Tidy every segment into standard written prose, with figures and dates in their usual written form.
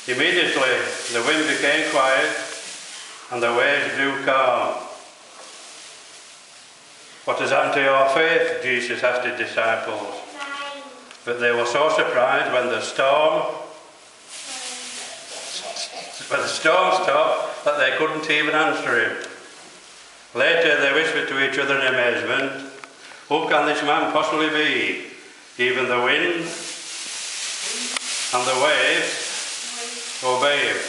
Immediately the wind became quiet and the waves grew calm. "What has happened to your faith?" Jesus asked his disciples. But they were so surprised when the storm stopped that they couldn't even answer him. Later they whispered to each other in amazement, "Who can this man possibly be? Even the wind and the waves obey him."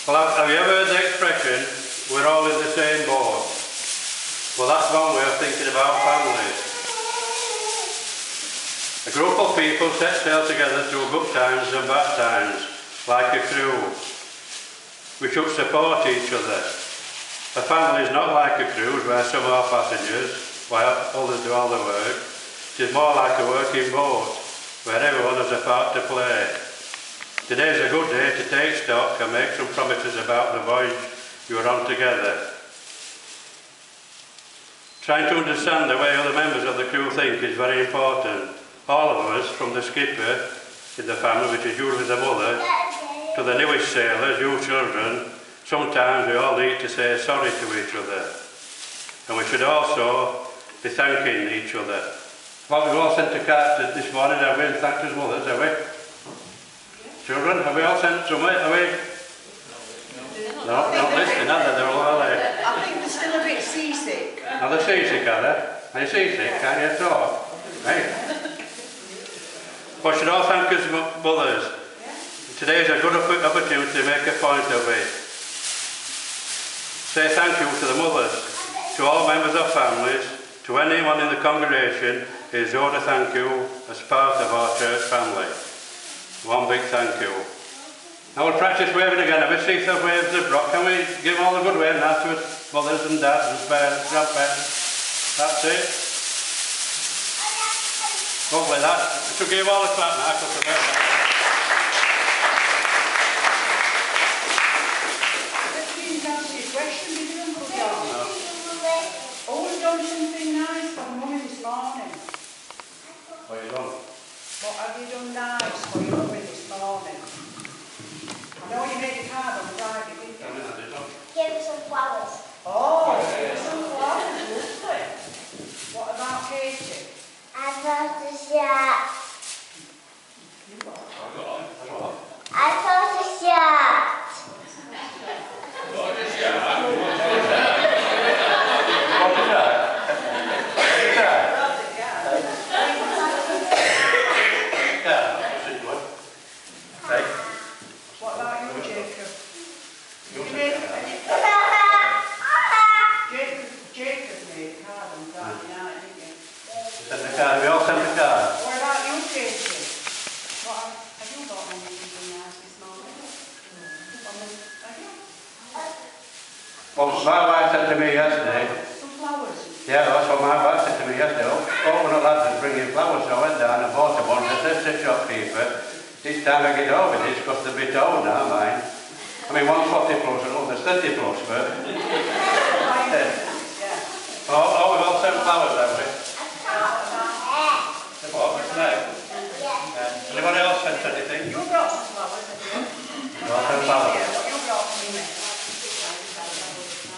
Well, have you ever heard the expression, "We're all in the same boat"? Well, that's one way of thinking about families. A group of people set sail together through good times and bad times, like a crew. We should support each other. A family is not like a cruise where some are passengers while others do all the work. It is more like a working boat where everyone has a part to play. Today is a good day to take stock and make some promises about the voyage you are on together. Trying to understand the way other members of the crew think is very important. All of us, from the skipper in the family, which is usually the mother, to the newest sailors, you children, sometimes we all need to say sorry to each other. And we should also be thanking each other. Well, we've all sent a card this morning, have we, and thanked as mothers, have we? Children, have we all sent some, have we? No, not listening, are they? They're all there. I think they're still a bit seasick. Are they seasick, are they? Are you seasick? Can't you talk? Right. We should all thank us mothers. Today is a good opportunity to make a point of it. Say thank you to the mothers, to all members of families, to anyone in the congregation who is owed a thank you as part of our church family. One big thank you. Now we'll practice waving again. Have we seen the waves of rock? Can we give them all a good wave now to us mothers and dads and parents, grandparents? That's it. Lovely that. We should give all a clap now because we're very nice. Done something nice for Mummy this morning. What have you done? What have you done nice for your Mummy this morning? I know you made a card on Friday, didn't you? Give her some flowers. Oh, give her some flowers, lovely. What about Katie? I bought a shirt. I bought a shirt. What about you, Jacob? Jacob made a card on Friday night, didn't you? Send the card. We all sent the card. What about you, Katie? What have you got on something nice this morning? Have you? Well, my wife said to me yesterday. Some flowers. Yeah, that's what my wife said to me yesterday. Open up lads and bring in flowers. So I went down and bought a bunch. I said to the shopkeeper, this time I get over this because they're a bit old now, mine. I mean, one's 40 plus and others 30 plus, but... Oh, we've all sent flowers, have we? What's the name? Anyone else sent anything? You brought some flowers, have you? You all sent flowers? You brought me.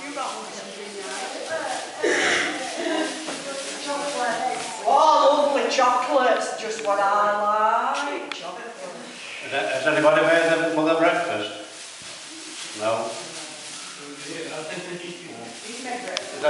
You brought me something nice. Oh, lovely chocolates, just what I like. Chocolate. Has anybody made them mother breakfast? No? He's made breakfast.